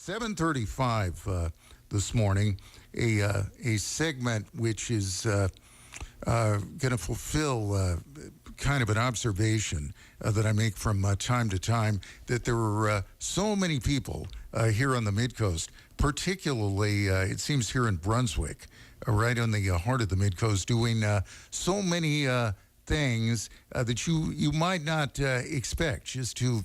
7:35 this morning, a segment which is going to fulfill kind of an observation that I make from time to time, that there are so many people here on the Midcoast, particularly it seems here in Brunswick, right on the heart of the Midcoast, doing so many things that you might not expect, just to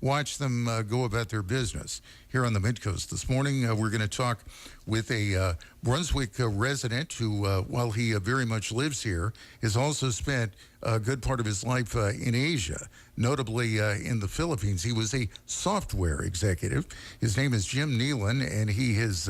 watch them go about their business here on the Midcoast. This morning we're going to talk with a Brunswick resident who, while he very much lives here, has also spent a good part of his life in Asia, notably in the Philippines. He was a software executive. His name is Jim Nelon, and he has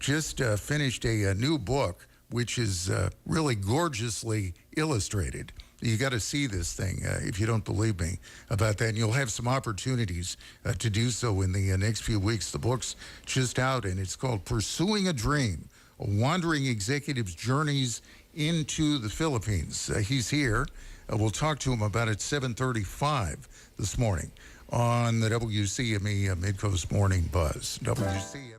just finished a new book, which is really gorgeously illustrated. You got to see this thing if you don't believe me about that, and you'll have some opportunities to do so in the next few weeks. The book's just out, and it's called Pursuing a Dream, a Wandering Executive's Journeys into the Philippines. He's here. We'll talk to him about it 7:35 this morning on the WCME Midcoast Morning Buzz. WCME.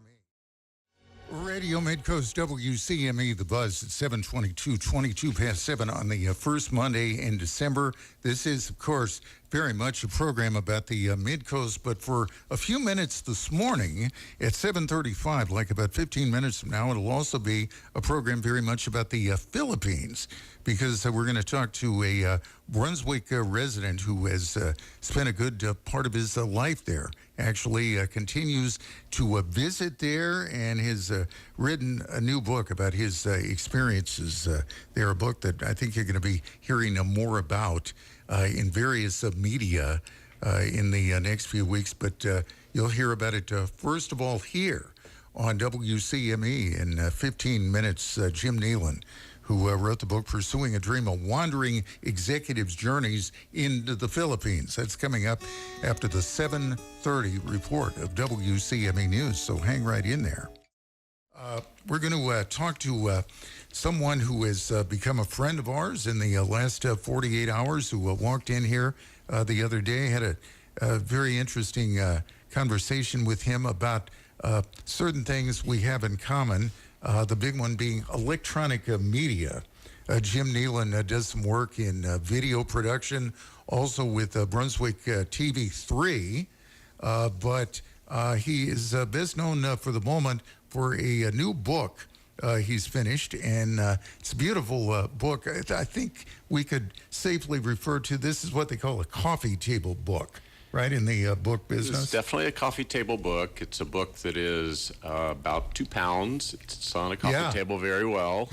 Radio Midcoast WCME, the Buzz at 7:22, 22 past 7 on the first Monday in December. This is, of course, very much a program about the Midcoast, but for a few minutes this morning at 7:35, like about 15 minutes from now, it'll also be a program very much about the Philippines, because we're going to talk to a Brunswick resident who has spent a good part of his life there, actually continues to visit there, and has written a new book about his experiences there, a book that I think you're going to be hearing more about in various media in the next few weeks, but you'll hear about it first of all here on WCME in 15 minutes. Jim Nelon, who wrote the book Pursuing a Dream, a Wandering Executive's Journeys into the Philippines. That's coming up after the 7:30 report of WCME News, so hang right in there. We're going to talk to someone who has become a friend of ours in the last 48 hours, who walked in here the other day. Had a very interesting conversation with him about certain things we have in common, the big one being electronic media. Jim Nelon does some work in video production, also with Brunswick TV3, but he is best known for the moment for a new book he's finished, and it's a beautiful book. I think we could safely refer to this as what they call a coffee table book, right, in the book business? It's definitely a coffee table book. It's a book that is about 2 pounds. It's on a coffee table very well.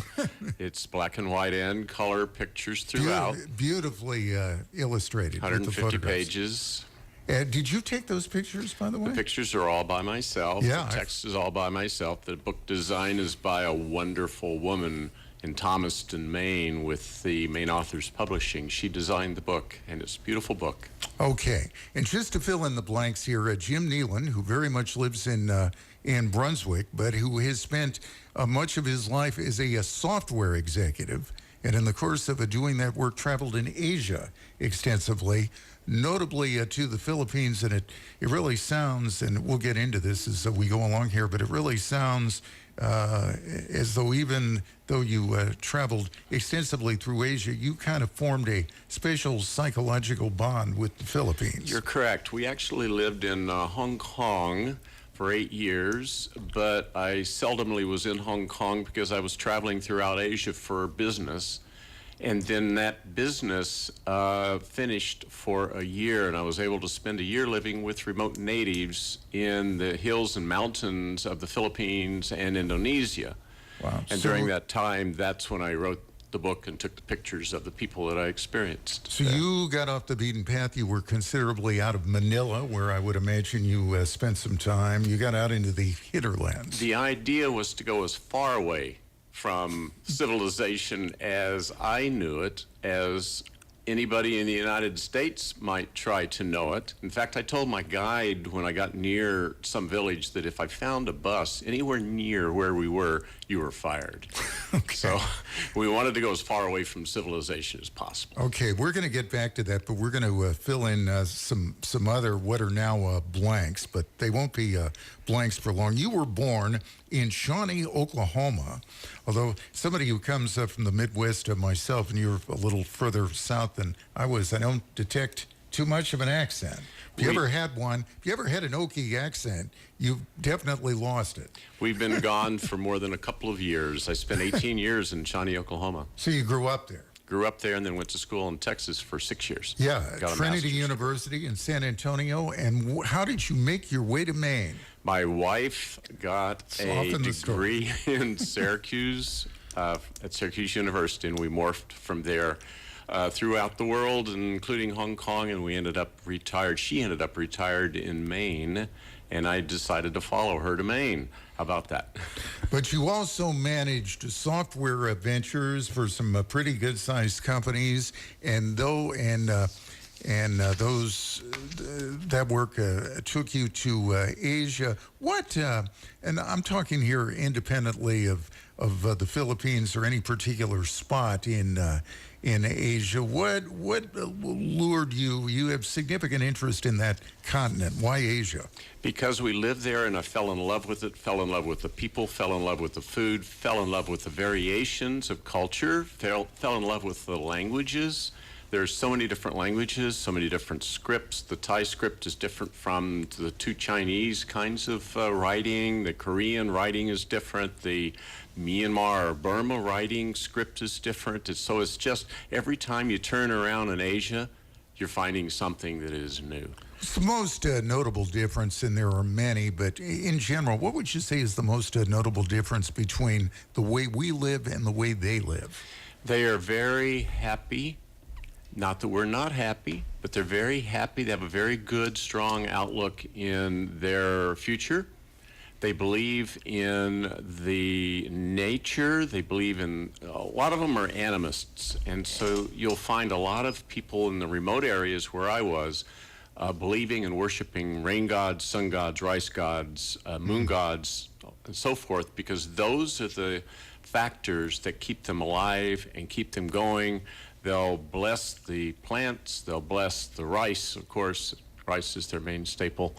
It's black and white and color pictures throughout. Beautifully illustrated. 150 pages. Did you take those pictures, by the way? The pictures are all by myself. Yeah, the text is all by myself. The book design is by a wonderful woman in Thomaston, Maine, with the Maine Authors Publishing. She designed the book, and it's a beautiful book. Okay, and just to fill in the blanks here, Jim Nelon, who very much lives in Brunswick, but who has spent much of his life as a software executive, and in the course of doing that work, traveled in Asia extensively, notably to the Philippines. And it really sounds, and we'll get into this as we go along here, but it really sounds as though, even though you traveled extensively through Asia, you kind of formed a special psychological bond with the Philippines. You're correct. We actually lived in Hong Kong for 8 years, but I seldomly was in Hong Kong because I was traveling throughout Asia for business. And then that business finished for a year, and I was able to spend a year living with remote natives in the hills and mountains of the Philippines and Indonesia. Wow. And during that time, that's when I wrote the book and took the pictures of the people that I experienced. So you got off the beaten path. You were considerably out of Manila, where I would imagine you spent some time. You got out into the hinterlands. The idea was to go as far away from civilization as I knew it as Anybody in the United States might try to know it. In fact, I told my guide when I got near some village that if I found a bus anywhere near where we were, you were fired. Okay. So we wanted to go as far away from civilization as possible. Okay, we're going to get back to that, but we're going to fill in some other what are now blanks, but they won't be blanks for long. You were born in Shawnee, Oklahoma, although somebody who comes from the Midwest, myself, and you're a little further south than I was, I don't detect too much of an accent. If you ever had one, if you ever had an Okie accent, you've definitely lost it. We've been gone for more than a couple of years. I spent 18 years in Shawnee, Oklahoma. So you grew up there? Grew up there and then went to school in Texas for 6 years. Yeah, Trinity University in San Antonio. And how did you make your way to Maine? My wife got a degree in Syracuse, at Syracuse University, and we morphed from there throughout the world, including Hong Kong, and we ended up retired. She ended up retired in Maine, and I decided to follow her to Maine. How about that? But you also managed software ventures for some pretty good-sized companies, and those that work took you to Asia. What? And I'm talking here independently of the Philippines or any particular spot in Asia. What lured you? You have significant interest in that continent. Why Asia? Because we lived there and I fell in love with it, fell in love with the people, fell in love with the food, fell in love with the variations of culture, fell in love with the languages. There's so many different languages, so many different scripts. The Thai script is different from the two Chinese kinds of writing. The Korean writing is different. The Myanmar or Burma writing script is different. So it's just every time you turn around in Asia, you're finding something that is new. It's the most notable difference, and there are many, but in general, what would you say is the most notable difference between the way we live and the way they live? They are very happy. Not that we're not happy, but they're very happy. They have a very good, strong outlook in their future. They believe in the nature. They believe in, a lot of them are animists. And so you'll find a lot of people in the remote areas where I was believing and worshiping rain gods, sun gods, rice gods, moon gods, and so forth, because those are the factors that keep them alive and keep them going. They'll bless the plants. They'll bless the rice, of course. Rice is their main staple.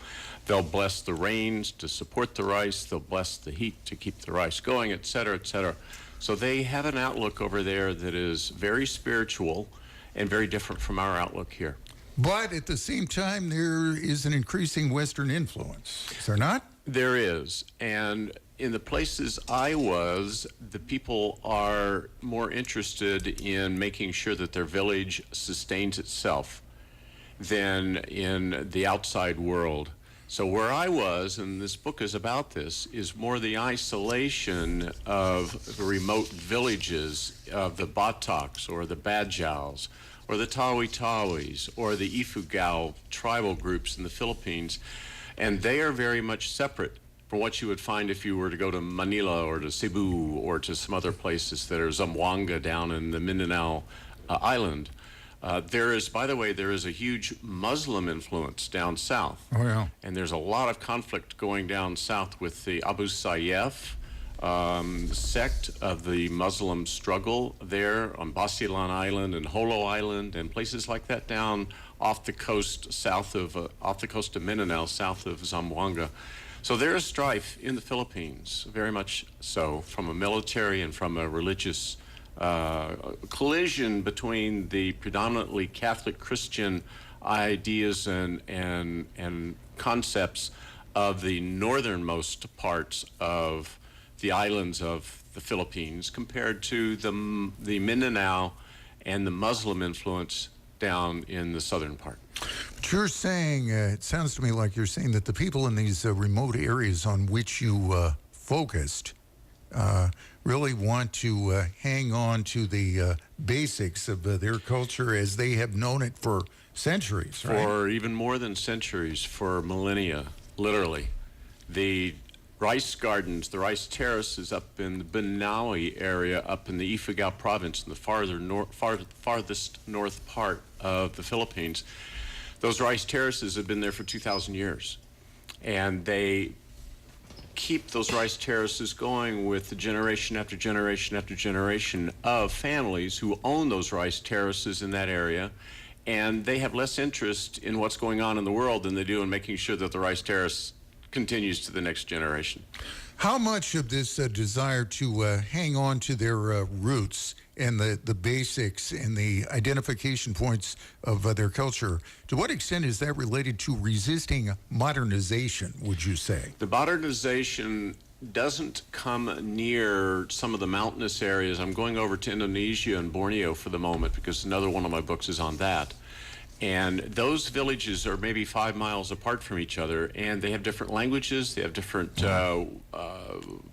They'll bless the rains to support the rice. They'll bless the heat to keep the rice going, et cetera, et cetera. So they have an outlook over there that is very spiritual and very different from our outlook here. But at the same time, there is an increasing Western influence. Is there not? There is. And in the places I was, the people are more interested in making sure that their village sustains itself than in the outside world. So where I was, and this book is about this, is more the isolation of the remote villages of the Bataks or the Badjaus or the Tawi-Tawis or the Ifugao tribal groups in the Philippines. And they are very much separate from what you would find if you were to go to Manila or to Cebu or to some other places that are Zamboanga down in the Mindanao island. There is, by the way, there is a huge Muslim influence down south. Oh, yeah. And there's a lot of conflict going down south with the Abu Sayyaf sect of the Muslim struggle there on Basilan Island and Holo Island and places like that down off the coast south of Mindanao, south of Zamboanga. So there is strife in the Philippines, very much so, from a military and from a religious collision between the predominantly Catholic Christian ideas and concepts of the northernmost parts of the islands of the Philippines compared to the Mindanao and the Muslim influence down in the southern part. But you're saying, it sounds to me like you're saying that the people in these remote areas on which you focused really want to hang on to the basics of their culture as they have known it for centuries, right? For even more than centuries, for millennia, literally. The rice gardens, the rice terraces up in the Benawi area, up in the Ifugao province, in the farthest north part of the Philippines. Those rice terraces have been there for 2,000 years. And they keep those rice terraces going with the generation after generation after generation of families who own those rice terraces in that area. And they have less interest in what's going on in the world than they do in making sure that the rice terrace continues to the next generation. How much of this desire to hang on to their roots and the basics and the identification points of their culture, to what extent is that related to resisting modernization, would you say? The modernization doesn't come near some of the mountainous areas. I'm going over to Indonesia and Borneo for the moment because another one of my books is on that. And those villages are maybe 5 miles apart from each other, and they have different languages, they have different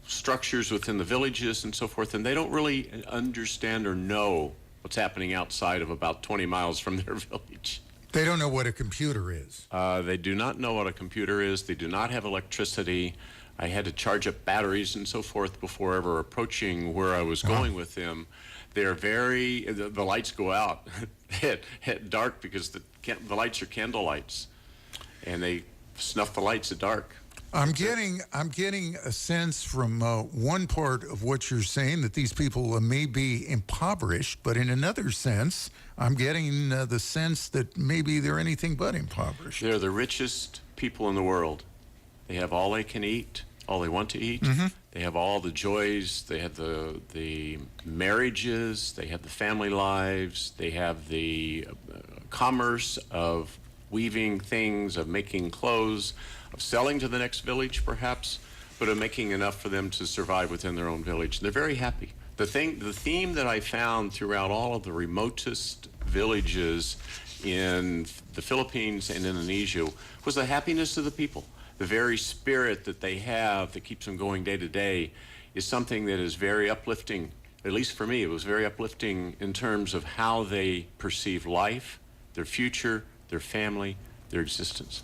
structures within the villages and so forth, and they don't really understand or know what's happening outside of about 20 miles from their village. They don't know what a computer is. They do not know what a computer is. They do not have electricity. I had to charge up batteries and so forth before ever approaching where I was going with them. They're the lights go out at dark because the lights are candle lights, and they snuff the lights at dark. I'm getting a sense from one part of what you're saying that these people may be impoverished, but in another sense, I'm getting the sense that maybe they're anything but impoverished. They're the richest people in the world. They have all they can eat, all they want to eat. Mm-hmm. They have all the joys. They have the marriages. They have the family lives. They have the commerce of weaving things, of making clothes, of selling to the next village perhaps, but of making enough for them to survive within their own village. They're very happy. The theme that I found throughout all of the remotest villages in the Philippines and Indonesia was the happiness of the people. The very spirit that they have that keeps them going day to day is something that is very uplifting. At least for me, it was very uplifting in terms of how they perceive life, their future, their family, their existence.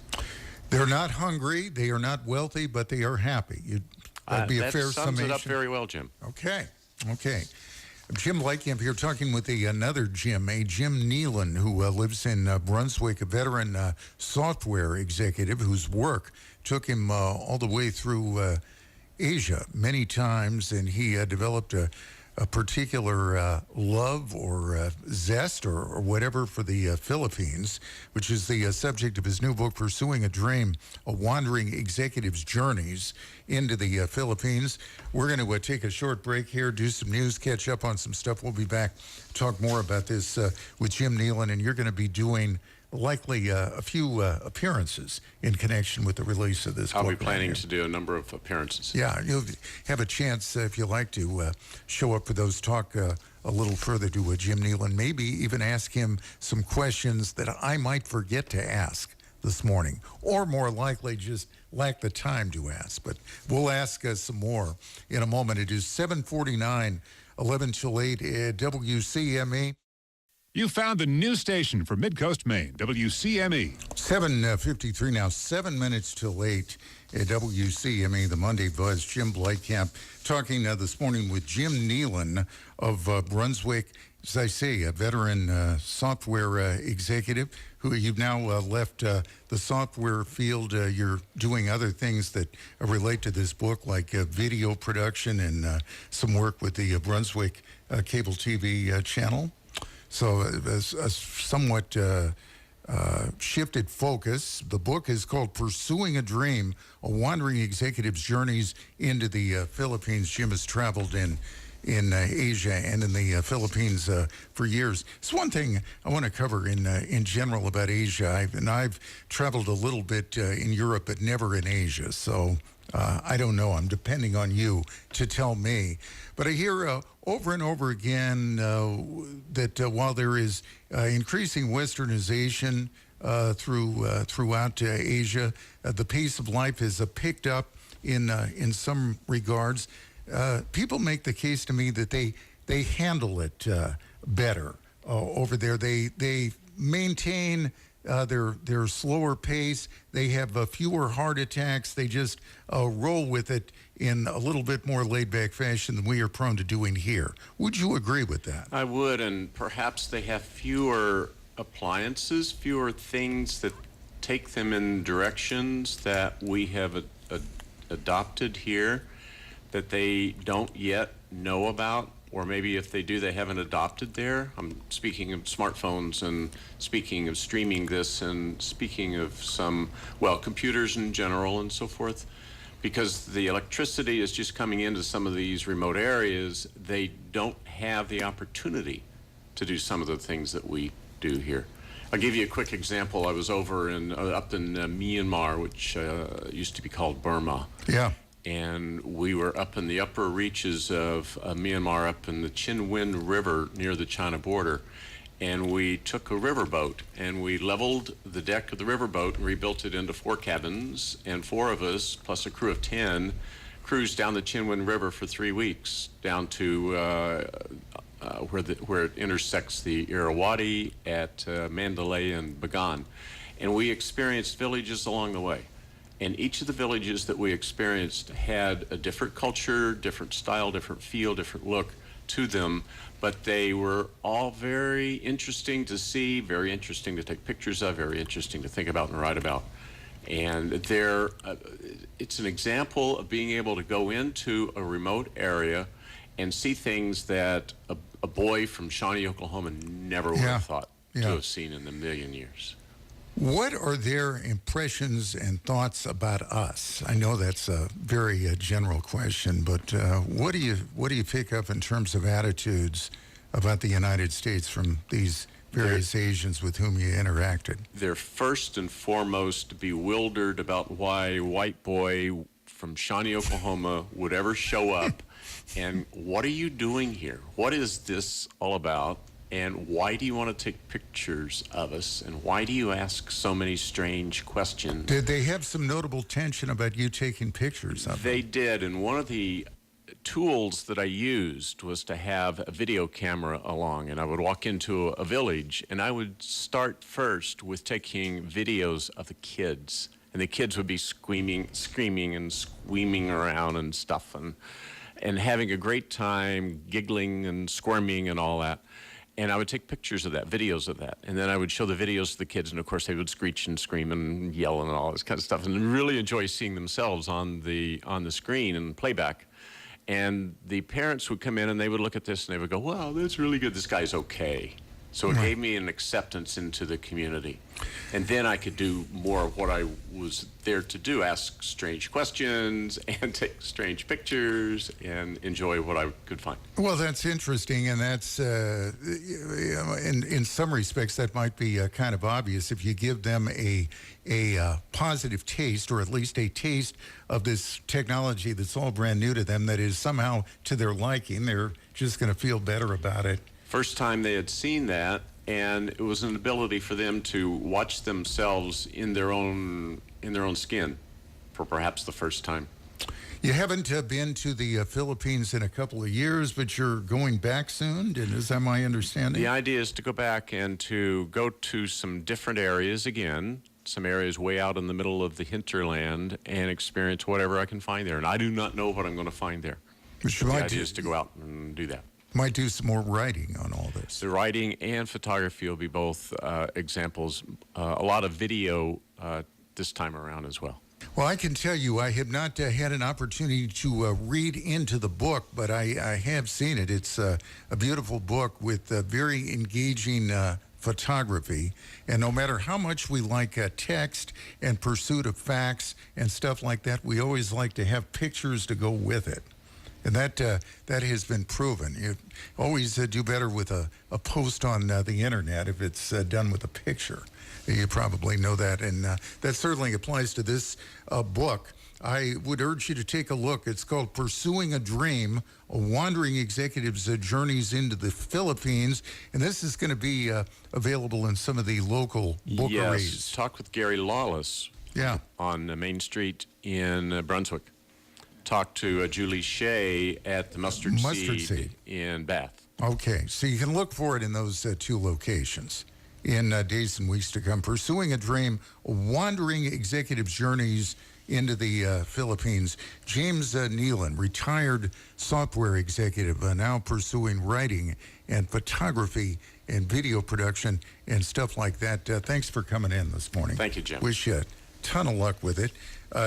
They're not hungry, they are not wealthy, but they are happy. That'd be a fair summation. That sums it up very well, Jim. Okay. Jim Bleikamp here talking with another Jim, Jim Nelon, who lives in Brunswick, a veteran software executive whose work took him all the way through Asia many times, and he developed a particular love or zest or whatever for the Philippines, which is the subject of his new book, Pursuing a Dream, A Wandering Executive's Journeys into the Philippines. We're going to take a short break here, do some news, catch up on some stuff. We'll be back, talk more about this with Jim Nelon, and you're going to be doing likely a few appearances in connection with the release of this book. I'll be planning to do a number of appearances. Yeah, you'll have a chance, if you like to, show up for those, talk a little further to Jim Nelon, maybe even ask him some questions that I might forget to ask this morning, or more likely just lack the time to ask. But we'll ask some more in a moment. It is 7:49, 11 till 8 at WCME. You found the new station for Midcoast, Maine, WCME. 7:53 now, 7 minutes till 8 at WCME, the Monday Buzz. Jim Bleikamp talking this morning with Jim Nelon of Brunswick. As I say, a veteran software executive who you've now left the software field. You're doing other things that relate to this book, like video production and some work with the Brunswick cable TV channel. So a somewhat shifted focus. The book is called Pursuing a Dream, A Wandering Executive's Journeys into the Philippines. Jim has traveled in Asia and in the Philippines for years. It's one thing I want to cover in general about Asia. I've traveled a little bit in Europe, but never in Asia. So I don't know. I'm depending on you to tell me. But I hear over and over again that while there is increasing westernization throughout Asia, the pace of life has picked up in some regards. People make the case to me that they handle it better over there. They maintain They're slower pace. They have fewer heart attacks. They just roll with it in a little bit more laid-back fashion than we are prone to doing here. Would you agree with that? I would, and perhaps they have fewer appliances, fewer things that take them in directions that we have adopted here that they don't yet know about, or maybe if they do, they haven't adopted there. I'm speaking of smartphones and speaking of streaming this and speaking of some, well, computers in general and so forth. Because the electricity is just coming into some of these remote areas, they don't have the opportunity to do some of the things that we do here. I'll give you a quick example. I was over up in Myanmar, which used to be called Burma. Yeah. And we were up in the upper reaches of Myanmar, up in the Chin Win River near the China border. And we took a riverboat and we leveled the deck of the riverboat and rebuilt it into 4 cabins. And 4 of us, plus a crew of 10, cruised down the Chin Win River for 3 weeks down to where it intersects the Irrawaddy at Mandalay and Bagan. And we experienced villages along the way. And each of the villages that we experienced had a different culture, different style, different feel, different look to them. But they were all very interesting to see, very interesting to take pictures of, very interesting to think about and write about. And it's an example of being able to go into a remote area and see things that a boy from Shawnee, Oklahoma never would have thought to have seen in a million years. What are their impressions and thoughts about us? I know that's a very general question, but what do you pick up in terms of attitudes about the United States from these various Asians with whom you interacted? They're first and foremost bewildered about why a white boy from Shawnee, Oklahoma would ever show up, and what are you doing here? What is this all about? And why do you want to take pictures of us? And why do you ask so many strange questions? Did they have some notable tension about you taking pictures of them? They did. And one of the tools that I used was to have a video camera along. And I would walk into a village, and I would start first with taking videos of the kids. And the kids would be screaming and squeaming around and stuff, and having a great time, giggling and squirming and all that. And I would take pictures of that, videos of that. And then I would show the videos to the kids, and of course they would screech and scream and yell and all this kind of stuff, and really enjoy seeing themselves on the screen and playback. And the parents would come in and they would look at this and they would go, wow, that's really good, this guy's okay. So it gave me an acceptance into the community. And then I could do more of what I was there to do, ask strange questions and take strange pictures and enjoy what I could find. Well, that's interesting, and that's, in some respects, that might be kind of obvious. If you give them a positive taste, or at least a taste of this technology that's all brand new to them, that is somehow to their liking, they're just going to feel better about it. First time they had seen that, and it was an ability for them to watch themselves in their own skin for perhaps the first time. You haven't been to the Philippines in a couple of years, but you're going back soon, is that my understanding? The idea is to go back and to go to some different areas again, some areas way out in the middle of the hinterland, and experience whatever I can find there. And I do not know what I'm going to find there. The idea is to go out and do that. Might do some more writing on all this. The writing and photography will be both examples. A lot of video this time around as well. Well, I can tell you I have not had an opportunity to read into the book, but I have seen it. It's a beautiful book with very engaging photography. And no matter how much we like text and pursuit of facts and stuff like that, we always like to have pictures to go with it. And that has been proven. You always do better with a post on the internet if it's done with a picture. You probably know that, and that certainly applies to this book. I would urge you to take a look. It's called Pursuing a Dream, a Wandering Executive's Journeys into the Philippines, and this is going to be available in some of the local bookeries. Yes, talk with Gary Lawless on Main Street in Brunswick. Talk to Julie Shea at the Mustard Seed in Bath. Okay, so you can look for it in those 2 locations. in days and weeks to come. Pursuing a dream, wandering executive journeys into the Philippines. James Nelon, retired software executive, now pursuing writing and photography and video production and stuff like that. Thanks for coming in this morning. Thank you, Jim. Wish you a ton of luck with it.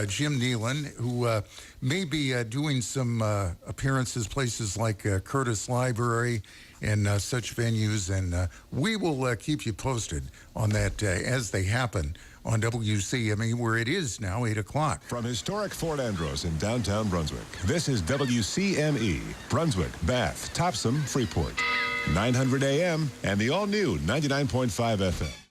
Jim Nelon, who may be doing some appearances, places like Curtis Library and such venues, and we will keep you posted on that as they happen on WCME, where it is now 8 o'clock. From historic Fort Andros in downtown Brunswick, this is WCME, Brunswick, Bath, Topsom, Freeport, 900 AM and the all-new 99.5 FM.